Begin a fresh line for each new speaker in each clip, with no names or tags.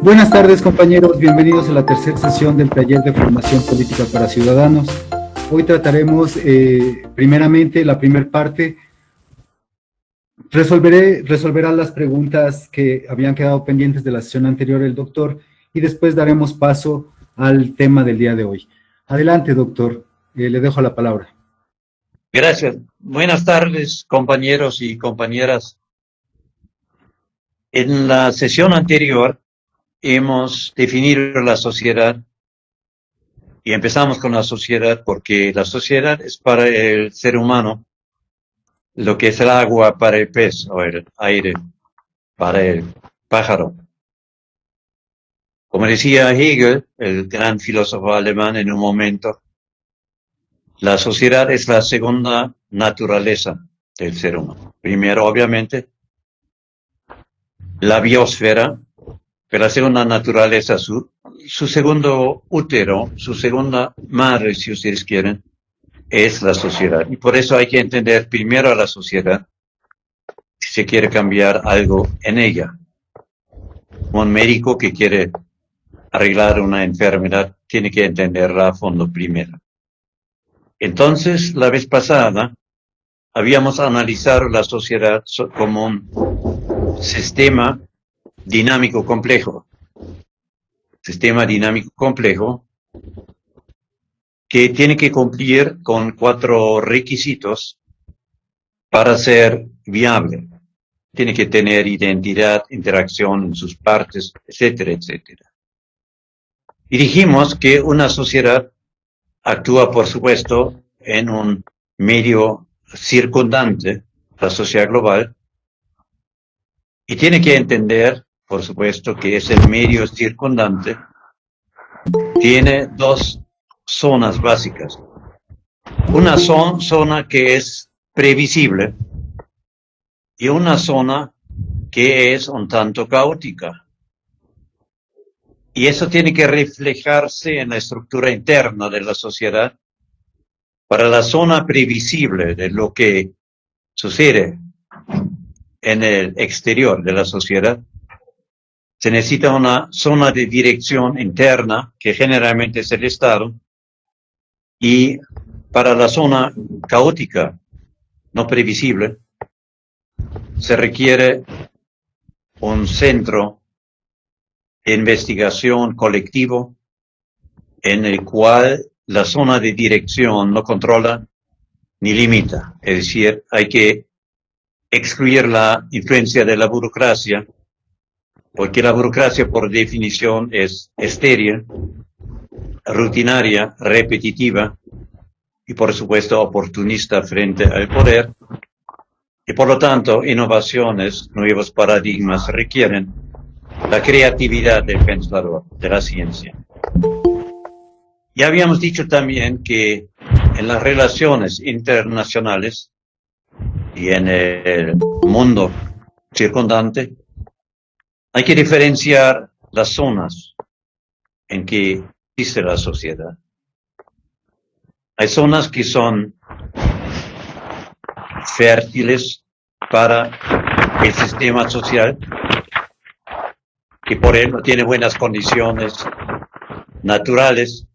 Buenas tardes, compañeros. Bienvenidos a la tercera sesión del taller de formación política para ciudadanos. Hoy trataremos primeramente la primera parte. Resolverá las preguntas que habían quedado pendientes de la sesión anterior el doctor y después daremos paso al tema del día de hoy. Adelante, doctor. Le dejo la palabra.
Gracias. Buenas tardes, compañeros y compañeras. En la sesión anterior hemos definido la sociedad y empezamos con la sociedad porque la sociedad es para el ser humano lo que es el agua para el pez o el aire para el pájaro. Como decía Hegel, el gran filósofo alemán en un momento, la sociedad es la segunda naturaleza del ser humano. Primero, obviamente, la biosfera, pero la segunda naturaleza, su segundo útero, su segunda madre, si ustedes quieren, es la sociedad. Y por eso hay que entender primero a la sociedad si se quiere cambiar algo en ella. Un médico que quiere arreglar una enfermedad tiene que entenderla a fondo primero. Entonces, la vez pasada, habíamos analizado la sociedad como un sistema dinámico complejo. Sistema dinámico complejo que tiene que cumplir con 4 requisitos para ser viable. Tiene que tener identidad, interacción en sus partes, etcétera, etcétera. Y dijimos que una sociedad actúa, por supuesto, en un medio circundante, la sociedad global, y tiene que entender, por supuesto, que ese medio circundante tiene 2 zonas básicas. Una zona que es previsible y una zona que es un tanto caótica. Y eso tiene que reflejarse en la estructura interna de la sociedad. Para la zona previsible de lo que sucede en el exterior de la sociedad, se necesita una zona de dirección interna, que generalmente es el Estado, y para la zona caótica, no previsible, se requiere un centro de investigación colectivo en el cual la zona de dirección no controla ni limita. Es decir, hay que excluir la influencia de la burocracia, porque la burocracia por definición es estéril, rutinaria, repetitiva y por supuesto oportunista frente al poder, y por lo tanto innovaciones, nuevos paradigmas requieren la creatividad del pensador, de la ciencia. Ya habíamos dicho también que en las relaciones internacionales y en el mundo circundante hay que diferenciar las zonas en que existe la sociedad. Hay zonas que son fértiles para el sistema social, que por ejemplo tiene buenas condiciones naturales,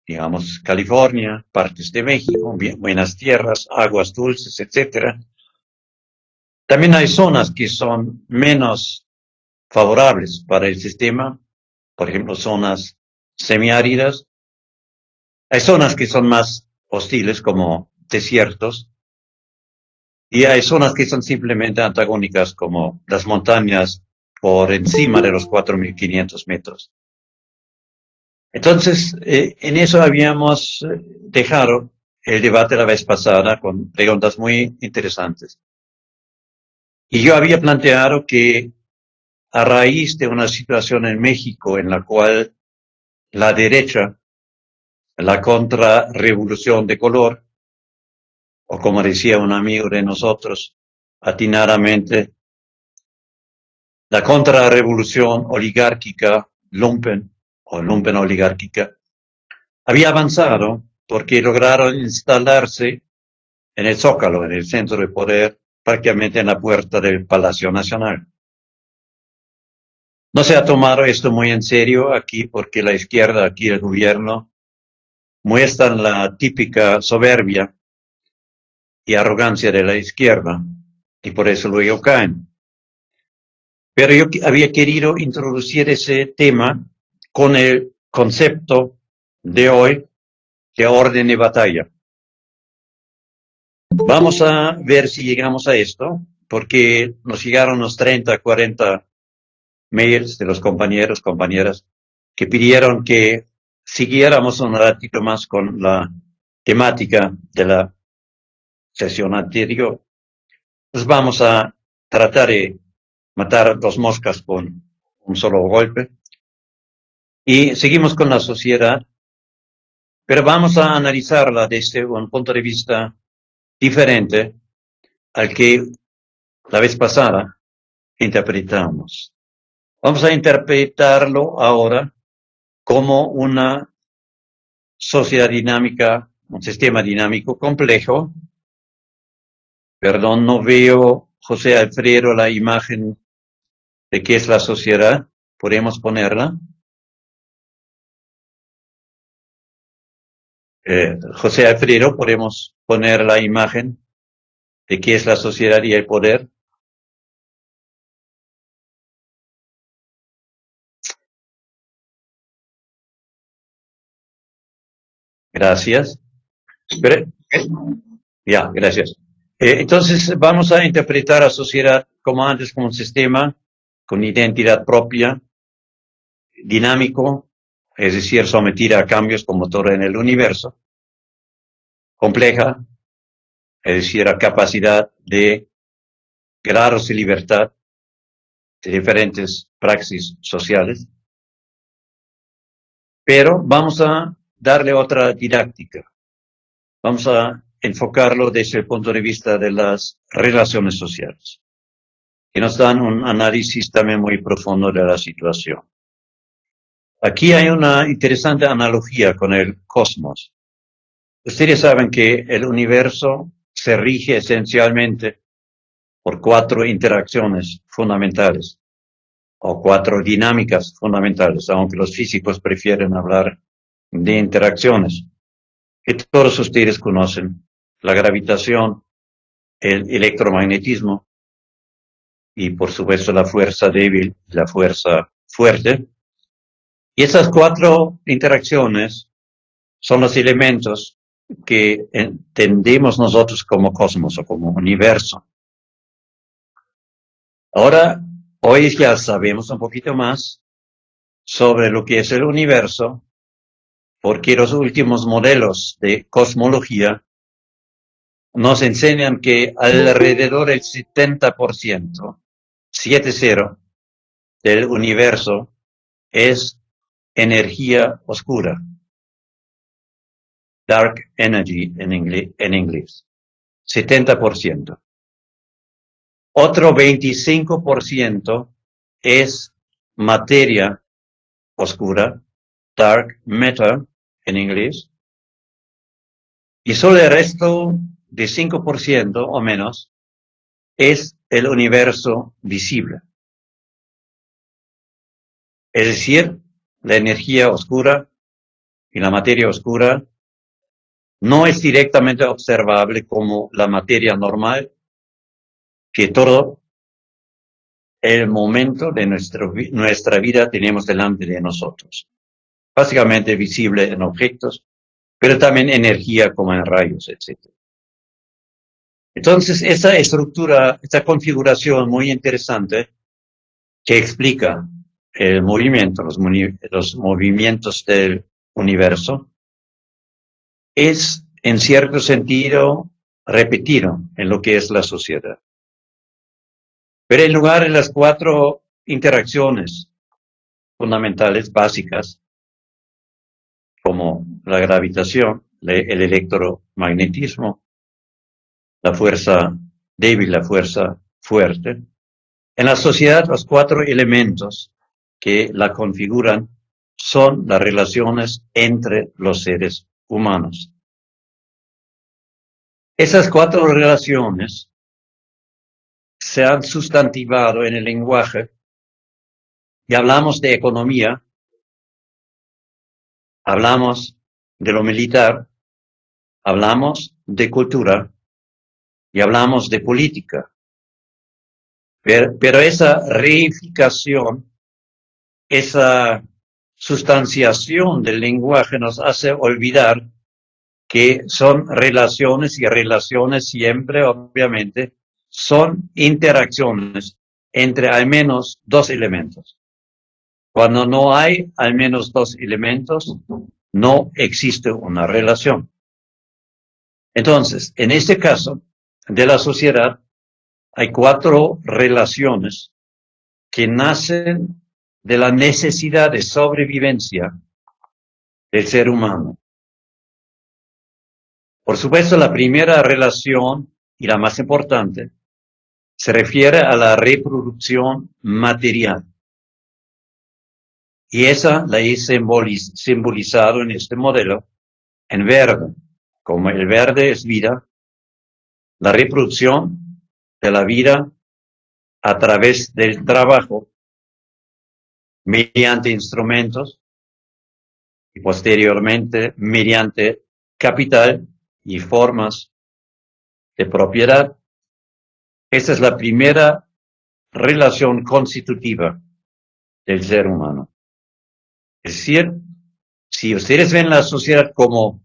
digamos California, partes de México, buenas tierras, aguas dulces, etcétera. También hay zonas que son menos favorables para el sistema, por ejemplo zonas semiáridas. Hay zonas que son más hostiles como desiertos, y hay zonas que son simplemente antagónicas como las montañas por encima de los 4.500 metros. Entonces, en eso habíamos dejado el debate la vez pasada con preguntas muy interesantes. Y yo había planteado que a raíz de una situación en México en la cual la derecha, la contrarrevolución de color, o como decía un amigo de nosotros, atinadamente, la contrarrevolución oligárquica, lumpen oligárquica, había avanzado porque lograron instalarse en el Zócalo, en el centro de poder, prácticamente en la puerta del Palacio Nacional. No se ha tomado esto muy en serio aquí porque la izquierda, aquí el gobierno, muestran la típica soberbia y arrogancia de la izquierda y por eso luego caen. Pero yo había querido introducir ese tema con el concepto de hoy de orden de batalla. Vamos a ver si llegamos a esto, porque nos llegaron los 30, 40 mails de los compañeros, compañeras, que pidieron que siguiéramos un ratito más con la temática de la sesión anterior. Pues vamos a tratar de matar dos moscas con un solo golpe. Y seguimos con la sociedad, pero vamos a analizarla desde un punto de vista diferente al que la vez pasada interpretamos. Vamos a interpretarlo ahora como una sociedad dinámica, un sistema dinámico complejo. Perdón, no veo, José Alfredo, la imagen de qué es la sociedad. ¿Podemos ponerla? José Alfredo, ¿podemos poner la imagen de qué es la sociedad y el poder? Gracias. Pero, ya, gracias. Entonces, vamos a interpretar a la sociedad como antes, como un sistema con identidad propia, dinámico, es decir, sometida a cambios como todo en el universo, compleja, es decir, a capacidad de grados de libertad de diferentes praxis sociales, pero vamos a darle otra didáctica. Vamos a enfocarlo desde el punto de vista de las relaciones sociales, que nos dan un análisis también muy profundo de la situación. Aquí hay una interesante analogía con el cosmos. Ustedes saben que el universo se rige esencialmente por 4 interacciones fundamentales o 4 dinámicas fundamentales, aunque los físicos prefieren hablar de interacciones, que todos ustedes conocen: la gravitación, el electromagnetismo y por supuesto la fuerza débil y la fuerza fuerte. Y esas 4 interacciones son los elementos que entendemos nosotros como cosmos o como universo. Ahora, hoy ya sabemos un poquito más sobre lo que es el universo, porque los últimos modelos de cosmología nos enseñan que alrededor del 70%, 70, del universo es energía oscura, dark energy en inglés, 70%. Otro 25% es materia oscura, dark matter en inglés, y solo el resto de 5% o menos es el universo visible. Es decir, la energía oscura y la materia oscura no es directamente observable como la materia normal que todo el momento de nuestra vida tenemos delante de nosotros. Básicamente visible en objetos, pero también energía como en rayos, etc. Entonces, esa estructura, esta configuración muy interesante que explica el movimiento, los movimientos del universo, es en cierto sentido repetido en lo que es la sociedad. Pero en lugar de las 4 interacciones fundamentales básicas, como la gravitación, el electromagnetismo, la fuerza débil, la fuerza fuerte, en la sociedad los 4 elementos que la configuran son las relaciones entre los seres humanos. Esas 4 relaciones se han sustantivado en el lenguaje y hablamos de economía, hablamos de lo militar, hablamos de cultura y hablamos de política. Pero esa reificación, esa sustanciación del lenguaje nos hace olvidar que son relaciones, y relaciones siempre, obviamente, son interacciones entre al menos dos elementos. Cuando no hay al menos dos elementos, no existe una relación. Entonces, en este caso de la sociedad, hay 4 relaciones que nacen de la necesidad de sobrevivencia del ser humano. Por supuesto, la primera relación, y la más importante, se refiere a la reproducción material. Y esa la he simbolizado en este modelo en verde. Como el verde es vida, la reproducción de la vida a través del trabajo, mediante instrumentos y posteriormente mediante capital y formas de propiedad. Esa es la primera relación constitutiva del ser humano. Es decir, si ustedes ven la sociedad como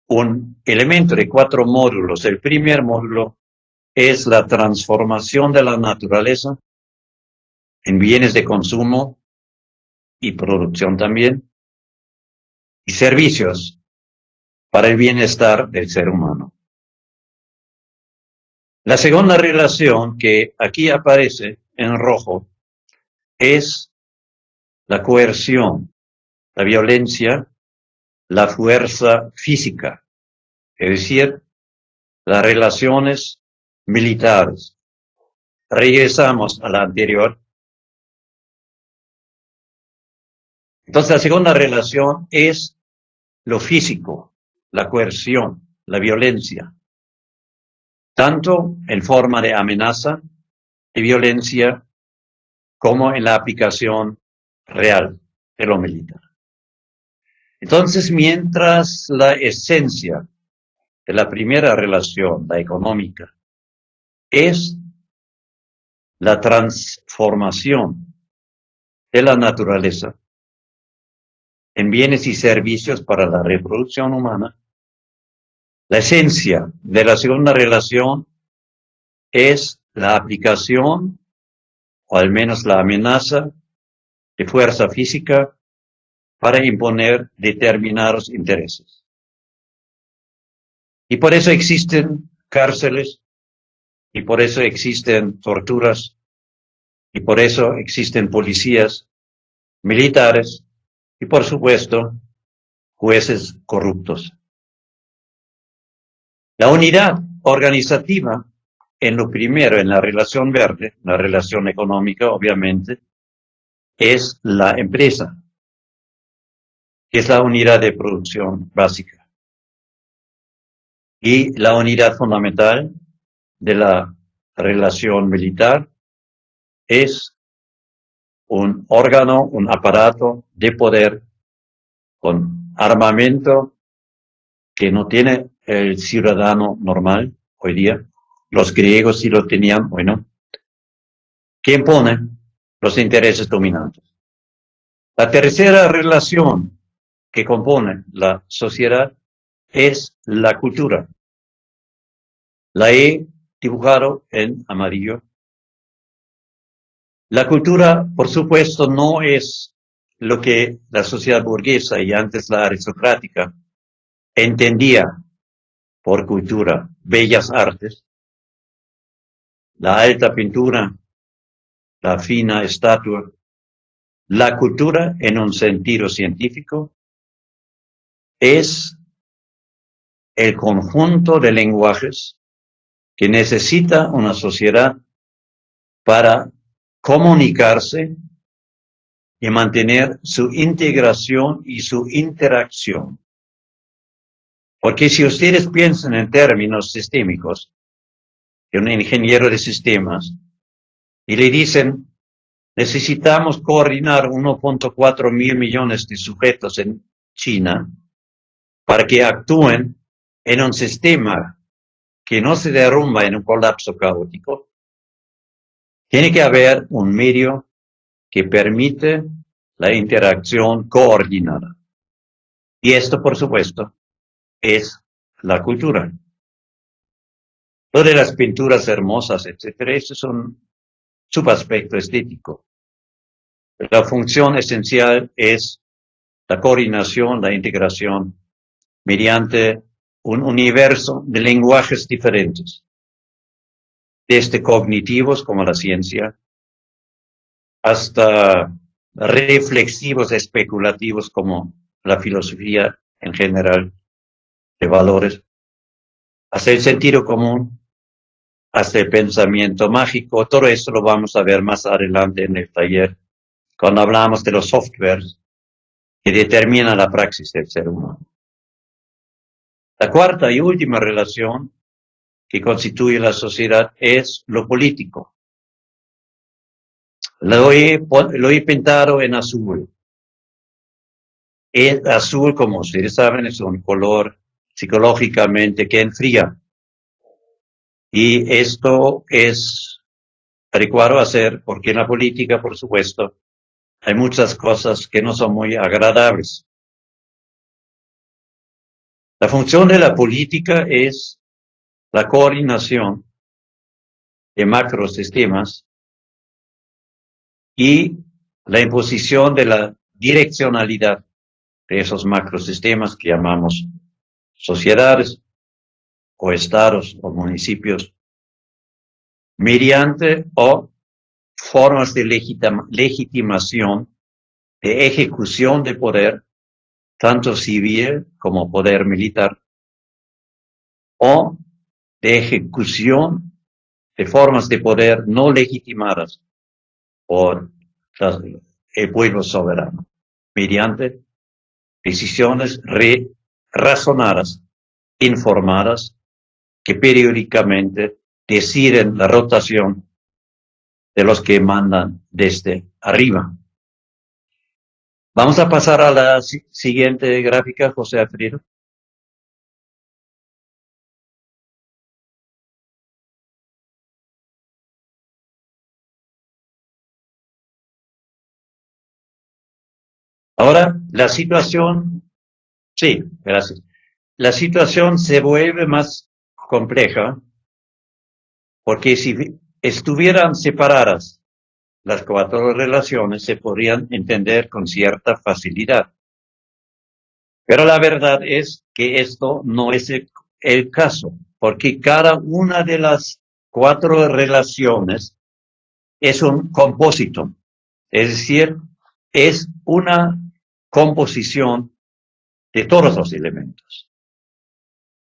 un elemento de 4 módulos, el primer módulo es la transformación de la naturaleza en bienes de consumo y producción también, y servicios para el bienestar del ser humano. La segunda relación que aquí aparece en rojo es la coerción, la violencia, la fuerza física, es decir, las relaciones militares. Regresamos a la anterior. Entonces, la segunda relación es lo físico, la coerción, la violencia, tanto en forma de amenaza y violencia como en la aplicación real de lo militar. Entonces, mientras la esencia de la primera relación, la económica, es la transformación de la naturaleza en bienes y servicios para la reproducción humana, la esencia de la segunda relación es la aplicación, o al menos la amenaza, de fuerza física para imponer determinados intereses. Y por eso existen cárceles, y por eso existen torturas, y por eso existen policías, militares, y por supuesto, jueces corruptos. La unidad organizativa, en lo primero, en la relación verde, la relación económica, obviamente, es la empresa, que es la unidad de producción básica. Y la unidad fundamental de la relación militar es un órgano, un aparato de poder con armamento que no tiene el ciudadano normal hoy día. Los griegos sí lo tenían, hoy no. Que impone los intereses dominantes. La tercera relación que compone la sociedad es la cultura. La he dibujado en amarillo. La cultura, por supuesto, no es lo que la sociedad burguesa y antes la aristocrática entendía por cultura: bellas artes, la alta pintura, la fina estatua. La cultura, en un sentido científico, es el conjunto de lenguajes que necesita una sociedad para comunicarse y mantener su integración y su interacción. Porque si ustedes piensan en términos sistémicos, de un ingeniero de sistemas, y le dicen, necesitamos coordinar 1.4 mil millones de sujetos en China para que actúen en un sistema que no se derrumba en un colapso caótico. Tiene que haber un medio que permite la interacción coordinada. Y esto, por supuesto, es la cultura. Lo de las pinturas hermosas, etcétera, eso es un subaspecto estético. La función esencial es la coordinación, la integración, mediante un universo de lenguajes diferentes, desde cognitivos como la ciencia, hasta reflexivos, especulativos como la filosofía en general, de valores, hasta el sentido común, hasta el pensamiento mágico. Todo esto lo vamos a ver más adelante en el taller, cuando hablamos de los softwares que determinan la praxis del ser humano. La cuarta y última relación que constituye la sociedad es lo político. Lo he pintado en azul. El azul, como ustedes saben, es un color psicológicamente que enfría. Y esto es adecuado a hacer porque en la política, por supuesto, hay muchas cosas que no son muy agradables. La función de la política es la coordinación de macrosistemas y la imposición de la direccionalidad de esos macrosistemas que llamamos sociedades o estados o municipios, mediante o formas de legitimación, de ejecución de poder, tanto civil como poder militar, o de ejecución de formas de poder no legitimadas por el pueblo soberano, mediante decisiones razonadas, informadas, que periódicamente deciden la rotación de los que mandan desde arriba. Vamos a pasar a la siguiente gráfica, José Alfredo. Ahora, la situación, sí, gracias. La situación se vuelve más compleja porque si estuvieran separadas las cuatro relaciones se podrían entender con cierta facilidad. Pero la verdad es que esto no es el caso, porque cada una de las cuatro relaciones es un compósito, es decir, es una composición de todos los elementos.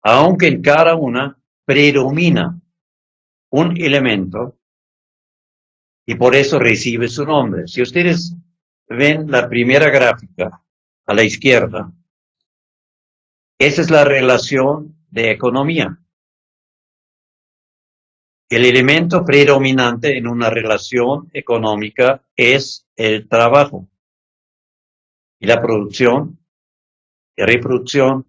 Aunque en cada una predomina un elemento y por eso recibe su nombre. Si ustedes ven la primera gráfica a la izquierda, esa es la relación de economía. El elemento predominante en una relación económica es el trabajo y la producción, y reproducción,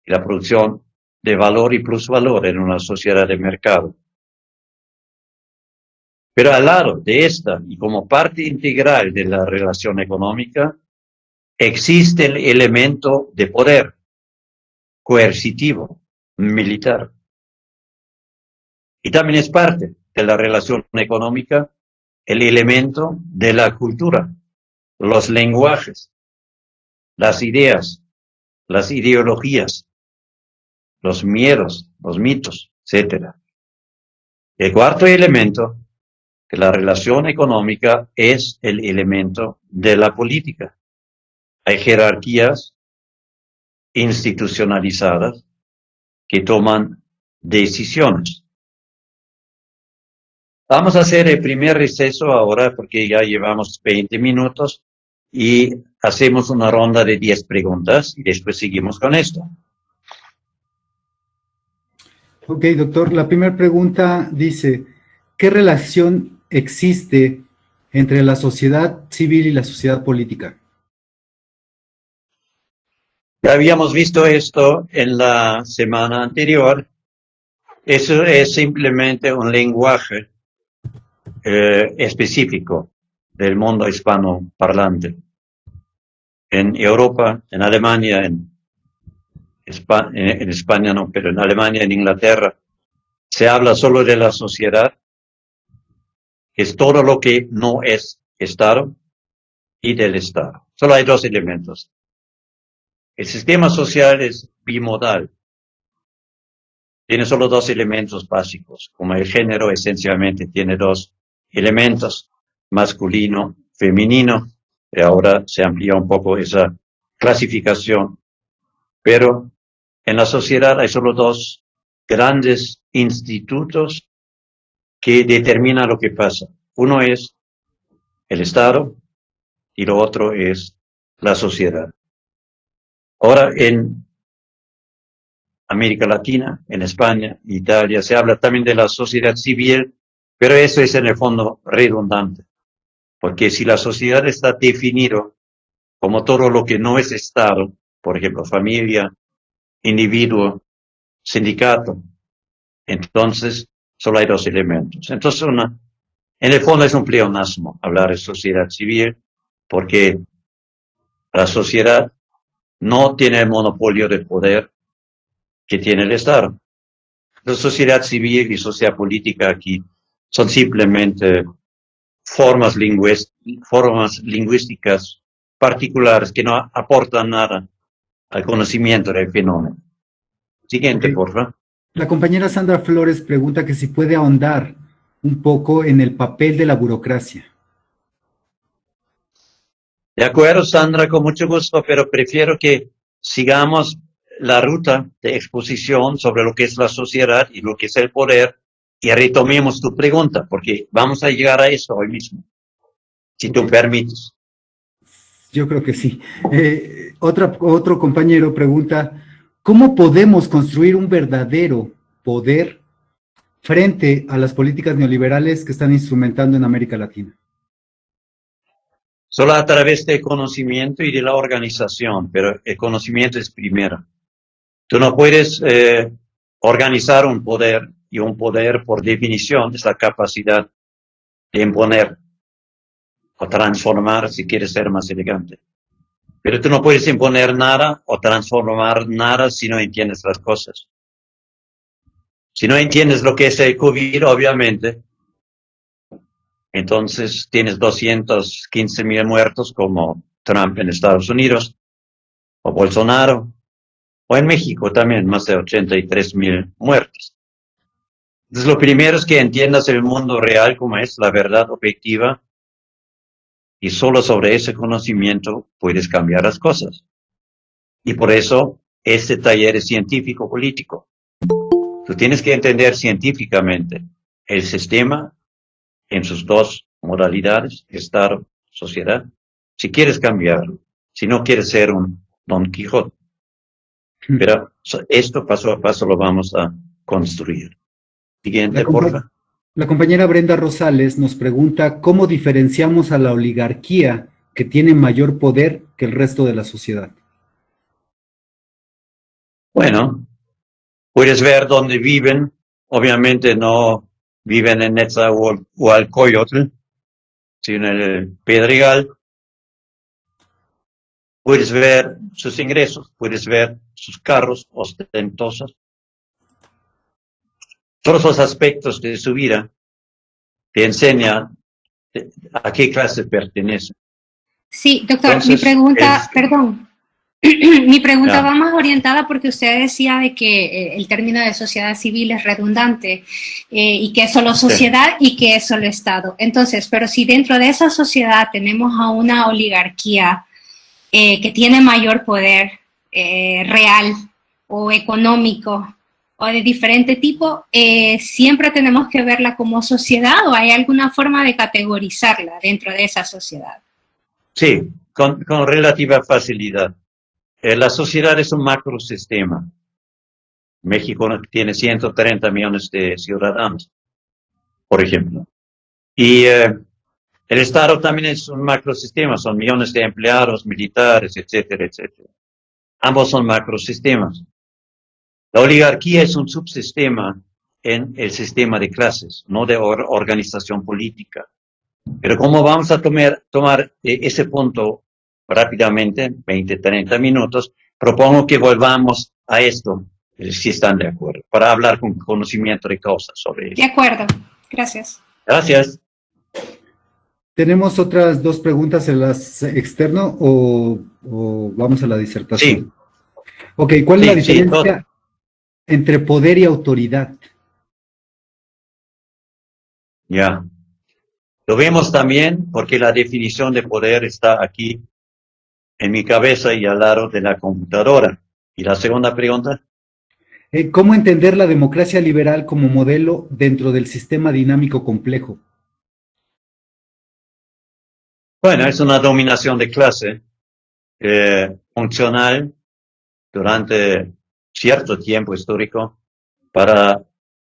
y la producción de valor y plusvalor en una sociedad de mercado. Pero al lado de esta, y como parte integral de la relación económica, existe el elemento de poder coercitivo, militar. Y también es parte de la relación económica el elemento de la cultura, los lenguajes, las ideas, las ideologías, los miedos, los mitos, etc. El cuarto elemento de la relación económica es el elemento de la política. Hay jerarquías institucionalizadas que toman decisiones. Vamos a hacer el primer receso ahora porque ya llevamos 20 minutos y hacemos una ronda de 10 preguntas y después seguimos con esto.
Ok, doctor. La primera pregunta dice, ¿qué relación existe entre la sociedad civil y la sociedad política?
Ya habíamos visto esto en la semana anterior. Eso es simplemente un lenguaje específico del mundo hispanoparlante. En Europa, en Alemania, en España no, pero en Alemania, en Inglaterra, se habla solo de la sociedad, es todo lo que no es Estado, y del Estado. Solo hay dos elementos. El sistema social es bimodal. Tiene solo dos elementos básicos, como el género esencialmente tiene dos elementos, masculino, femenino, y ahora se amplía un poco esa clasificación, pero en la sociedad hay solo dos grandes institutos que determinan lo que pasa. Uno es el Estado y lo otro es la sociedad. Ahora en América Latina, en España, Italia, se habla también de la sociedad civil, pero eso es en el fondo redundante, porque si la sociedad está definido como todo lo que no es Estado, por ejemplo, familia, individuo, sindicato, entonces solo hay dos elementos. Entonces, en el fondo es un pleonasmo hablar de sociedad civil, porque la sociedad no tiene el monopolio del poder que tiene el Estado. La sociedad civil y sociedad política aquí son simplemente formas lingüísticas particulares que no aportan nada al conocimiento del fenómeno. Siguiente,
Ok.
por favor.
La compañera Sandra Flores pregunta que si puede ahondar un poco en el papel de la burocracia.
De acuerdo, Sandra, con mucho gusto, pero prefiero que sigamos la ruta de exposición sobre lo que es la sociedad y lo que es el poder y retomemos tu pregunta, porque vamos a llegar a eso hoy mismo, si tú permites.
Yo creo que sí. Otro compañero pregunta, ¿cómo podemos construir un verdadero poder frente a las políticas neoliberales que están instrumentando en América Latina?
Solo a través del conocimiento y de la organización, pero el conocimiento es primero. Tú no puedes organizar un poder, y un poder por definición es la capacidad de imponer o transformar si quieres ser más elegante. Pero tú no puedes imponer nada o transformar nada si no entiendes las cosas. Si no entiendes lo que es el COVID, obviamente, entonces tienes 215,000 muertos como Trump en Estados Unidos, o Bolsonaro, o en México también, más de 83,000 muertos. Entonces lo primero es que entiendas el mundo real como es, la verdad objetiva, y solo sobre ese conocimiento puedes cambiar las cosas. Y por eso este taller es científico-político. Tú tienes que entender científicamente el sistema en sus dos modalidades, Estado, sociedad, si quieres cambiarlo, si no quieres ser un Don Quijote. Pero esto paso a paso lo vamos a construir. Siguiente, por favor.
La compañera Brenda Rosales nos pregunta cómo diferenciamos a la oligarquía que tiene mayor poder que el resto de la sociedad.
Bueno, puedes ver dónde viven. Obviamente no viven en Nezahualcóyotl, sino en el Pedregal. Puedes ver sus ingresos, puedes ver sus carros ostentosos. Todos los aspectos de su vida te enseñan a qué clase pertenece.
Sí, doctor,
Entonces,
mi pregunta, perdón, mi pregunta va más orientada porque usted decía de que el término de sociedad civil es redundante y que es solo sociedad y que es solo Estado. Entonces, pero si dentro de esa sociedad tenemos a una oligarquía que tiene mayor poder real o económico o de diferente tipo, ¿siempre tenemos que verla como sociedad o hay alguna forma de categorizarla dentro de esa sociedad?
Sí, con relativa facilidad. La sociedad es un macrosistema. México tiene 130 millones de ciudadanos, por ejemplo. Y el Estado también es un macrosistema, son millones de empleados, militares, etcétera, etcétera. Ambos son macrosistemas. La oligarquía es un subsistema en el sistema de clases, no de organización política. Pero como vamos a tomar ese punto rápidamente, 20, 30 minutos, propongo que volvamos a esto, si están de acuerdo, para hablar con conocimiento de causa sobre eso.
De acuerdo, gracias.
Gracias.
¿Tenemos otras dos preguntas en las externo o vamos a la disertación?
Sí.
Ok, ¿cuál es la diferencia entre poder y autoridad?
Ya. Lo vemos también porque la definición de poder está aquí en mi cabeza y al lado de la computadora. ¿Y la segunda pregunta?
¿Cómo entender la democracia liberal como modelo dentro del sistema dinámico complejo?
Bueno, es una dominación de clase funcional durante cierto tiempo histórico para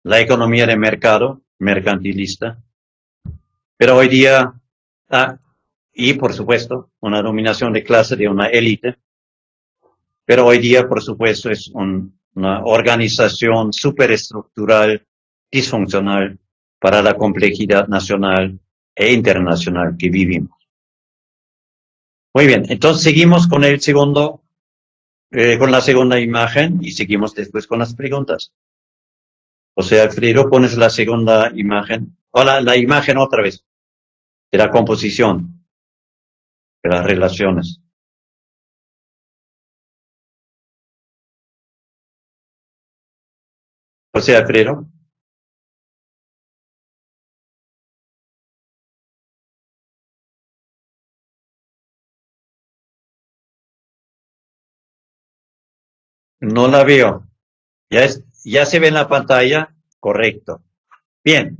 la economía de mercado, mercantilista. Pero hoy día, y por supuesto, una dominación de clase de una élite. Pero hoy día, por supuesto, es una organización superestructural, disfuncional para la complejidad nacional e internacional que vivimos. Muy bien, entonces seguimos con el segundo, con la segunda imagen y seguimos después con las preguntas. José Alfredo, pones la segunda imagen. Hola, la imagen otra vez, de la composición, de las relaciones. José Alfredo. No la veo. Ya se ve en la pantalla. Correcto. Bien.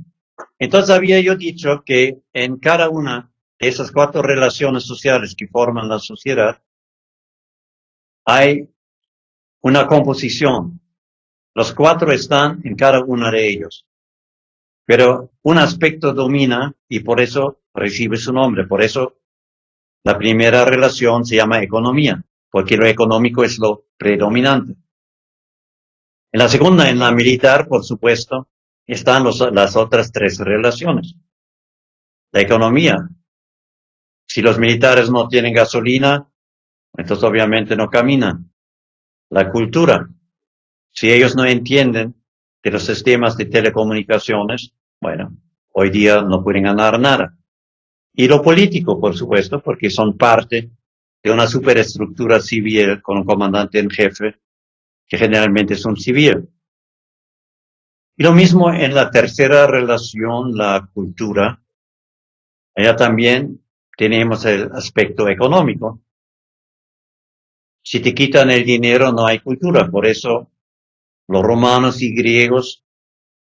Entonces había yo dicho que en cada una de esas 4 relaciones sociales que forman la sociedad hay una composición. Los 4 están en cada una de ellos. Pero un aspecto domina y por eso recibe su nombre. Por eso la primera relación se llama economía, porque lo económico es lo predominante. En la segunda, en la militar, por supuesto, están las otras 3 relaciones. La economía. Si los militares no tienen gasolina, entonces obviamente no caminan. La cultura. Si ellos no entienden de los sistemas de telecomunicaciones, bueno, hoy día no pueden ganar nada. Y lo político, por supuesto, porque son parte de una superestructura civil con un comandante en jefe, que generalmente es un civil. Y lo mismo en la tercera relación, la cultura. Allá también tenemos el aspecto económico. Si te quitan el dinero, no hay cultura. Por eso los romanos y griegos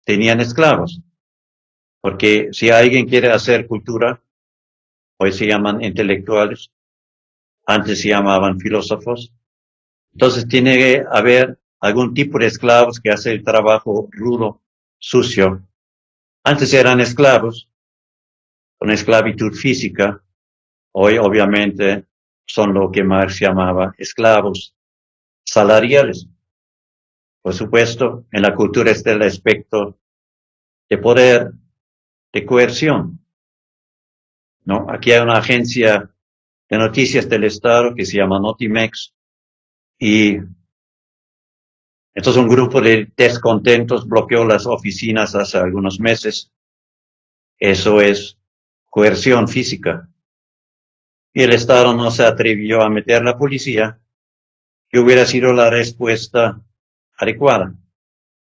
tenían esclavos. Porque si alguien quiere hacer cultura, hoy se llaman intelectuales, antes se llamaban filósofos. Entonces tiene que haber algún tipo de esclavos que hace el trabajo rudo, sucio. Antes eran esclavos, con esclavitud física. Hoy obviamente son lo que Marx llamaba esclavos salariales. Por supuesto, en la cultura está el aspecto de poder, de coerción. ¿No? Aquí hay una agencia de noticias del Estado que se llama Notimex y entonces un grupo de descontentos bloqueó las oficinas hace algunos meses. Eso es coerción física. Y el Estado no se atrevió a meter la policía, que hubiera sido la respuesta adecuada.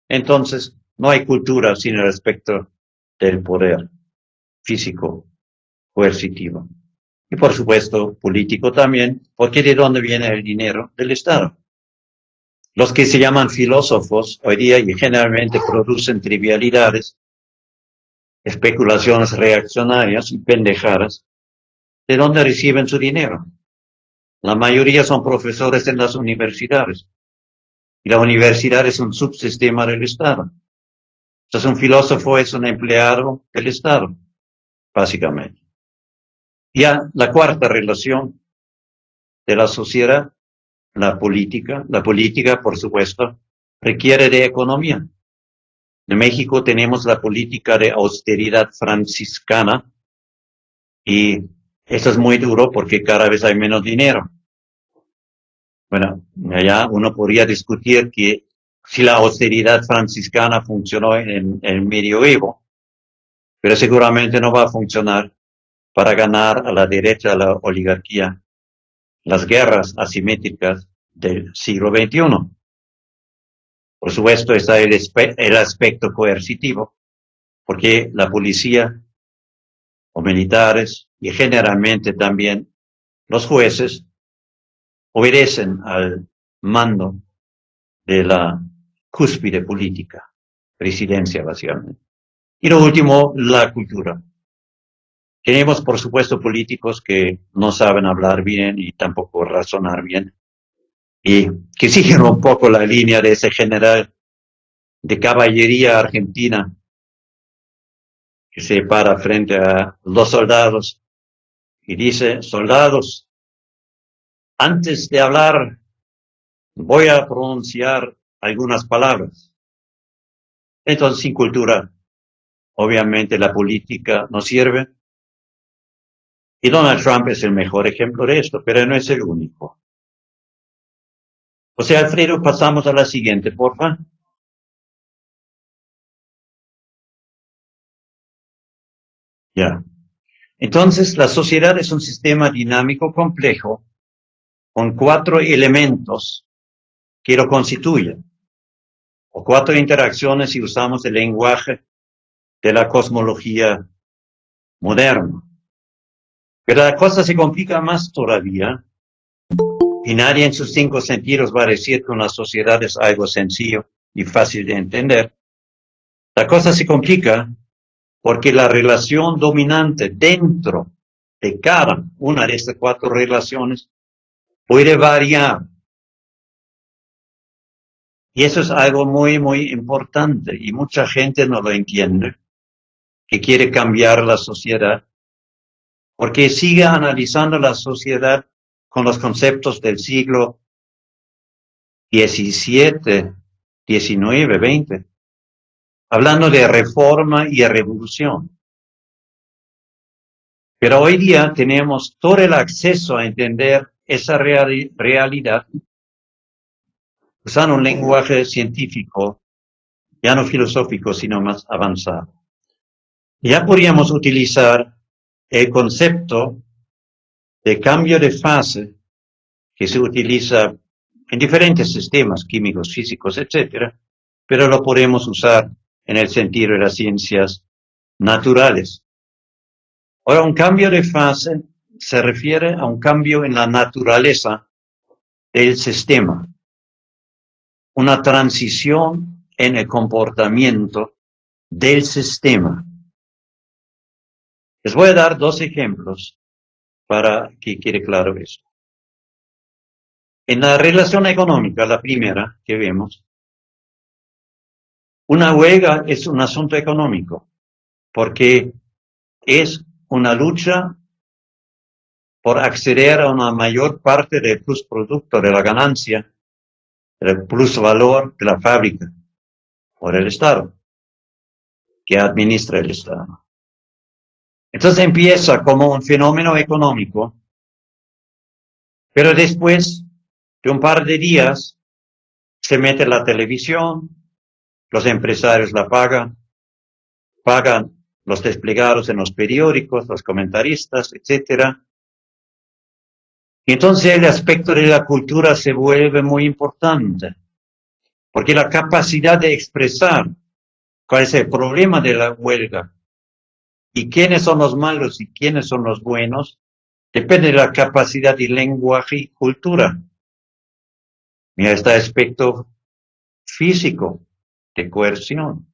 Entonces, no hay cultura sin el aspecto del poder físico, coercitivo. Y por supuesto, político también, porque ¿de dónde viene el dinero? Del Estado. Los que se llaman filósofos hoy día y generalmente producen trivialidades, especulaciones reaccionarias y pendejadas, ¿de dónde reciben su dinero? La mayoría son profesores en las universidades. Y la universidad es un subsistema del Estado. Entonces un filósofo es un empleado del Estado. básicamente. Ya la cuarta relación de la sociedad, la política. La política, por supuesto, requiere de economía. En México tenemos la política de austeridad franciscana y esto es muy duro porque cada vez hay menos dinero. Bueno, allá uno podría discutir que si la austeridad franciscana funcionó en el medioevo, pero seguramente no va a funcionar para ganar a la derecha, a la oligarquía, las guerras asimétricas del siglo XXI. Por supuesto está el aspecto coercitivo, porque la policía o militares y generalmente también los jueces obedecen al mando de la cúspide política, presidencia básicamente. Y lo último, la cultura. Tenemos, por supuesto, políticos que no saben hablar bien y tampoco razonar bien, y que siguen un poco la línea de ese general de caballería argentina que se para frente a los soldados y dice: soldados, antes de hablar voy a pronunciar algunas palabras. Entonces, sin cultura, obviamente la política no sirve. Y Donald Trump es el mejor ejemplo de esto, pero no es el único. José Alfredo, pasamos a la siguiente, porfa. Ya. Entonces, la sociedad es un sistema dinámico complejo con 4 elementos que lo constituyen, o 4 interacciones si usamos el lenguaje de la cosmología moderna. Pero la cosa se complica más todavía, y nadie en sus 5 sentidos va a decir que una sociedad es algo sencillo y fácil de entender. La cosa se complica porque la relación dominante dentro de cada una de estas 4 relaciones puede variar. Y eso es algo muy, muy importante, y mucha gente no lo entiende, que quiere cambiar la sociedad, porque sigue analizando la sociedad con los conceptos del siglo XVII, XIX, XX, hablando de reforma y revolución. Pero hoy día tenemos todo el acceso a entender esa realidad usando un lenguaje científico, ya no filosófico, sino más avanzado. Ya podríamos utilizar el concepto de cambio de fase que se utiliza en diferentes sistemas químicos, físicos, etc., pero lo podemos usar en el sentido de las ciencias naturales. Ahora, un cambio de fase se refiere a un cambio en la naturaleza del sistema, una transición en el comportamiento del sistema. Les voy a dar 2 ejemplos para que quede claro eso. En la relación económica, la primera que vemos, una huelga es un asunto económico, porque es una lucha por acceder a una mayor parte del plusproducto, de la ganancia, del plusvalor de la fábrica, por el Estado, que administra el Estado. Entonces empieza como un fenómeno económico, pero después de un par de días se mete la televisión, los empresarios la pagan los desplegados en los periódicos, los comentaristas, etc. Y entonces el aspecto de la cultura se vuelve muy importante, porque la capacidad de expresar cuál es el problema de la huelga y quiénes son los malos y quiénes son los buenos, depende de la capacidad de lenguaje y cultura. Mira este aspecto físico de coerción.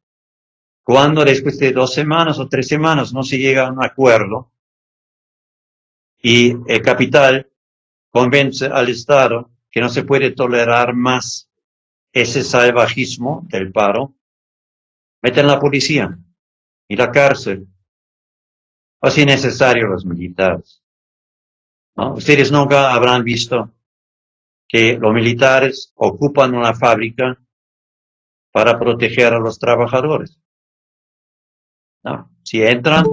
Cuando después de 2 semanas o 3 semanas no se llega a un acuerdo y el capital convence al Estado que no se puede tolerar más ese salvajismo del paro, meten la policía y la cárcel. o si es necesario los militares, ¿no? Ustedes nunca habrán visto que los militares ocupan una fábrica para proteger a los trabajadores, ¿no? Si entran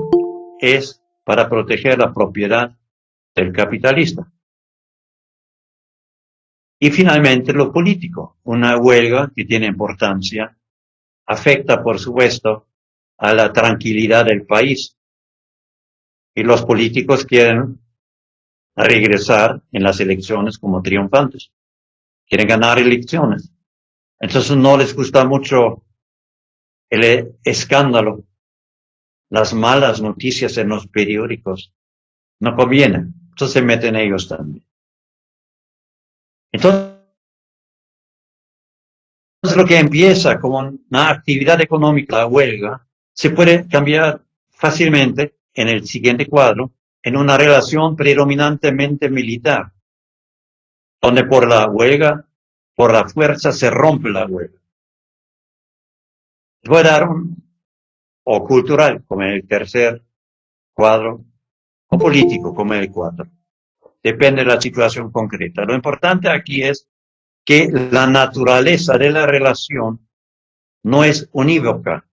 es para proteger la propiedad del capitalista. Y finalmente lo político, una huelga que tiene importancia, afecta por supuesto a la tranquilidad del país. Y los políticos quieren regresar en las elecciones como triunfantes, quieren ganar elecciones. Entonces no les gusta mucho el escándalo, las malas noticias en los periódicos, no conviene, entonces se meten ellos también. Entonces lo que empieza como una actividad económica, la huelga, se puede cambiar fácilmente en el siguiente cuadro en una relación predominantemente militar, donde por la huelga, por la fuerza se rompe la huelga. Voy a dar o cultural, como en el tercer cuadro, o político, como en el cuadro. Depende de la situación concreta. Lo importante aquí es que la naturaleza de la relación no es unívoca,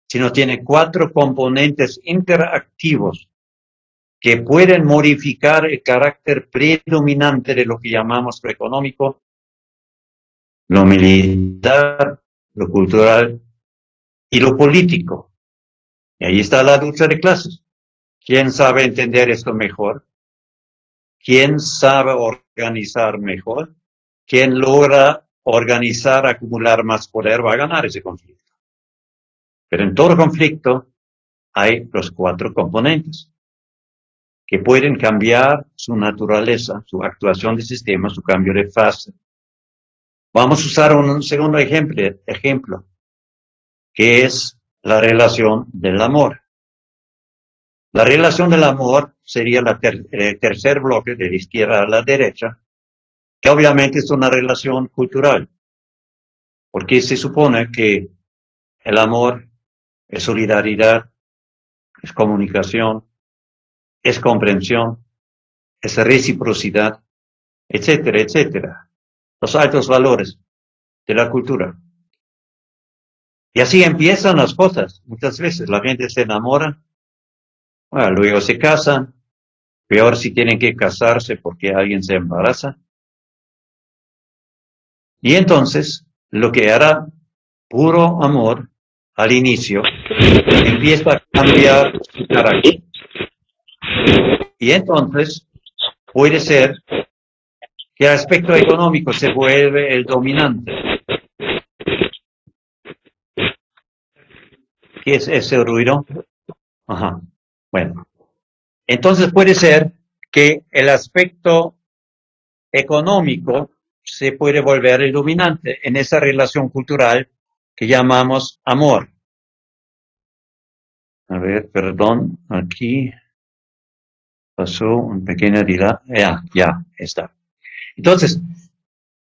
sino tiene 4 componentes interactivos que pueden modificar el carácter predominante de lo que llamamos lo económico, lo militar, lo cultural y lo político. Y ahí está la lucha de clases. ¿Quién sabe entender esto mejor? ¿Quién sabe organizar mejor? ¿Quién logra organizar, acumular más poder va a ganar ese conflicto? Pero en todo conflicto hay los 4 componentes que pueden cambiar su naturaleza, su actuación de sistema, su cambio de fase. Vamos a usar un segundo ejemplo, que es la relación del amor. La relación del amor sería el tercer bloque de la izquierda a la derecha, que obviamente es una relación cultural, porque se supone que el amor es solidaridad, es comunicación, es comprensión, es reciprocidad, etcétera, etcétera. Los altos valores de la cultura. Y así empiezan las cosas. Muchas veces la gente se enamora, bueno, luego se casan, peor si tienen que casarse porque alguien se embaraza. Y entonces, lo que era puro amor al inicio, empieza a cambiar su carácter. Y entonces, puede ser que el aspecto económico se vuelve el dominante. ¿Qué es ese ruido? Ajá. Bueno. Entonces puede ser que el aspecto económico se puede volver el dominante en esa relación cultural que llamamos amor. A ver, perdón, aquí pasó un pequeño dilate. Ya está. Entonces,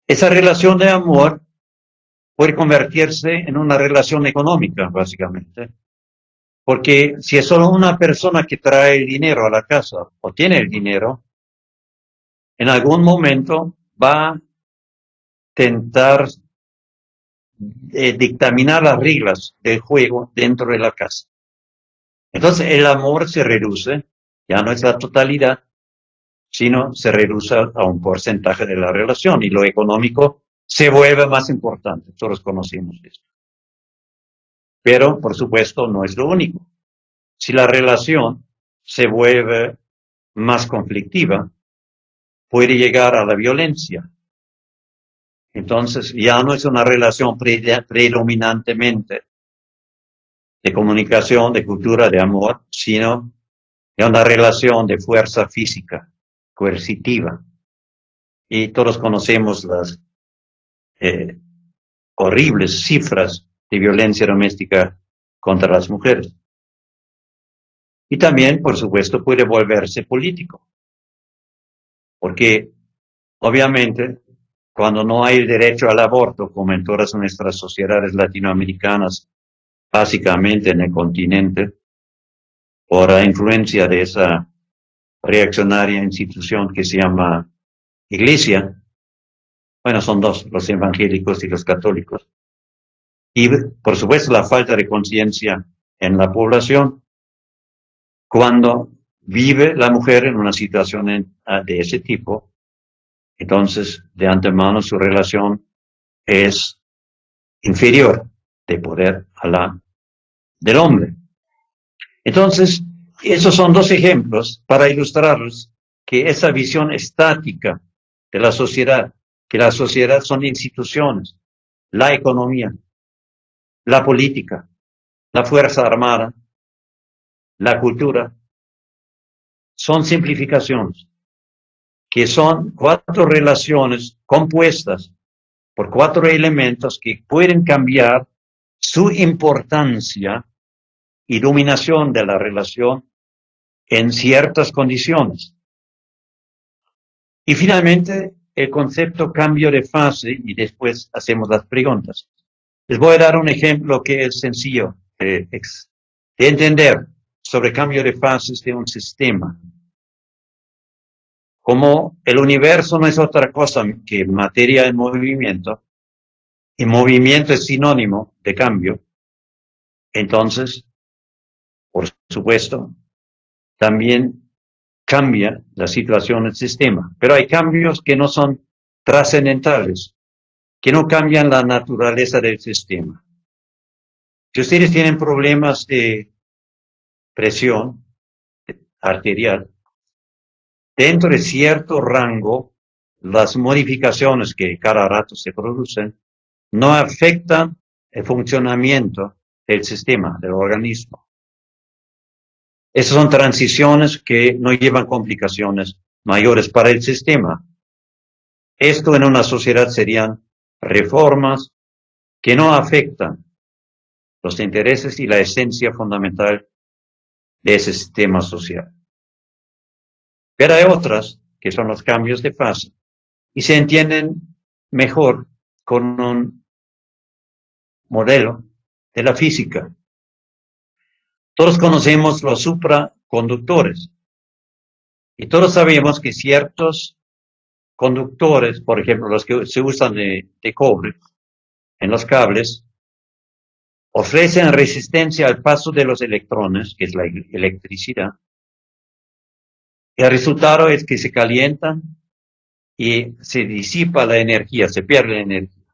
esa relación de amor puede convertirse en una relación económica, básicamente. Porque si es solo una persona que trae el dinero a la casa o tiene el dinero, en algún momento va a tentar dictaminar las reglas del juego dentro de la casa. Entonces el amor se reduce, ya no es la totalidad, sino se reduce a un porcentaje de la relación y lo económico se vuelve más importante. Todos conocemos esto. Pero, por supuesto, no es lo único. Si la relación se vuelve más conflictiva, puede llegar a la violencia. Entonces, ya no es una relación predominantemente de comunicación, de cultura, de amor, sino de una relación de fuerza física, coercitiva. Y todos conocemos las horribles cifras de violencia doméstica contra las mujeres. Y también, por supuesto, puede volverse político. Porque, obviamente, cuando no hay el derecho al aborto, como en todas nuestras sociedades latinoamericanas, básicamente en el continente, por la influencia de esa reaccionaria institución que se llama Iglesia. Bueno, son dos, los evangélicos y los católicos. Y, por supuesto, la falta de conciencia en la población cuando vive la mujer en una situación de ese tipo. Entonces, de antemano, su relación es inferior de poder a la del hombre. Entonces, esos son dos ejemplos para ilustrarles que esa visión estática de la sociedad, que la sociedad son instituciones, la economía, la política, la fuerza armada, la cultura, son simplificaciones, que son cuatro relaciones compuestas por cuatro elementos que pueden cambiar su importancia y dominación de la relación en ciertas condiciones. Y finalmente, el concepto cambio de fase, y después hacemos las preguntas. Les voy a dar un ejemplo que es sencillo de entender sobre cambio de fases de un sistema. Como el universo no es otra cosa que materia en movimiento, y movimiento es sinónimo de cambio, entonces, por supuesto, también cambia la situación del sistema. Pero hay cambios que no son trascendentales, que no cambian la naturaleza del sistema. Si ustedes tienen problemas de presión arterial, dentro de cierto rango, las modificaciones que cada rato se producen no afectan el funcionamiento del sistema, del organismo. Esas son transiciones que no llevan complicaciones mayores para el sistema. Esto en una sociedad serían reformas que no afectan los intereses y la esencia fundamental de ese sistema social. Pero hay otras que son los cambios de fase y se entienden mejor con un modelo de la física. Todos conocemos los supraconductores y todos sabemos que ciertos conductores, por ejemplo, los que se usan de cobre en los cables, ofrecen resistencia al paso de los electrones, que es la electricidad. Y el resultado es que se calientan y se disipa la energía, se pierde la energía.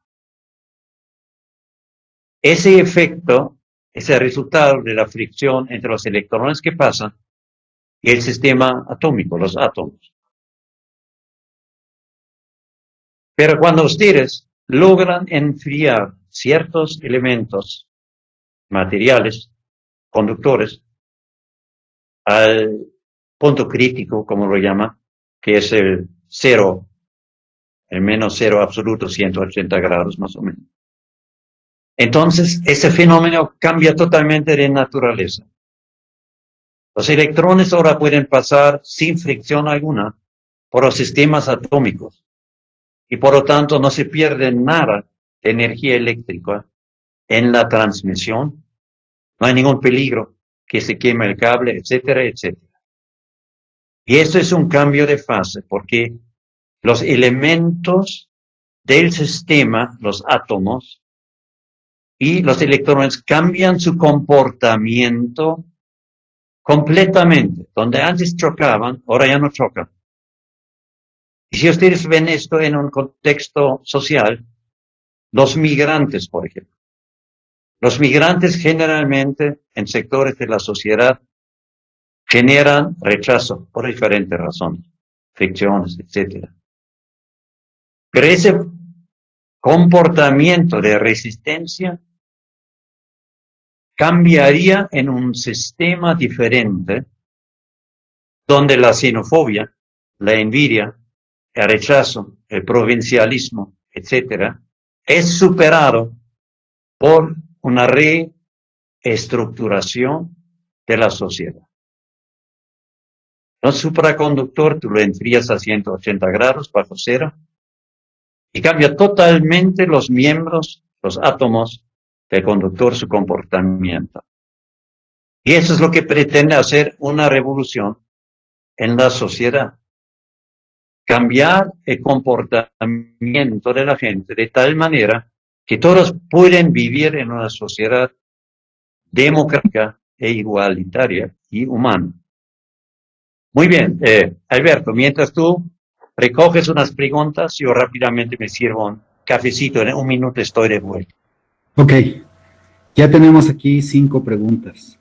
Ese efecto es el resultado de la fricción entre los electrones que pasan y el sistema atómico, los átomos. Pero cuando ustedes logran enfriar ciertos elementos materiales, conductores, al punto crítico, como lo llama, que es el cero, el menos cero absoluto, 180 grados más o menos. Entonces, ese fenómeno cambia totalmente de naturaleza. Los electrones ahora pueden pasar sin fricción alguna por los sistemas atómicos y por lo tanto no se pierde nada de energía eléctrica en la transmisión. No hay ningún peligro que se queme el cable, etcétera, etcétera. Y esto es un cambio de fase porque los elementos del sistema, los átomos y los electrones cambian su comportamiento completamente. Donde antes chocaban, ahora ya no chocan. Y si ustedes ven esto en un contexto social, los migrantes, por ejemplo. Los migrantes generalmente en sectores de la sociedad generan rechazo por diferentes razones, fricciones, etc. Pero ese comportamiento de resistencia cambiaría en un sistema diferente donde la xenofobia, la envidia, el rechazo, el provincialismo, etc., es superado por una reestructuración de la sociedad. Un supraconductor tú lo enfrías a 180 grados bajo cero y cambia totalmente los miembros, los átomos del conductor, su comportamiento. Y eso es lo que pretende hacer una revolución en la sociedad. Cambiar el comportamiento de la gente de tal manera que todos pueden vivir en una sociedad democrática e igualitaria y humana. Muy bien, Alberto, mientras tú recoges unas preguntas, yo rápidamente me sirvo un cafecito, en un minuto estoy de vuelta.
Ok, ya tenemos aquí 5 preguntas.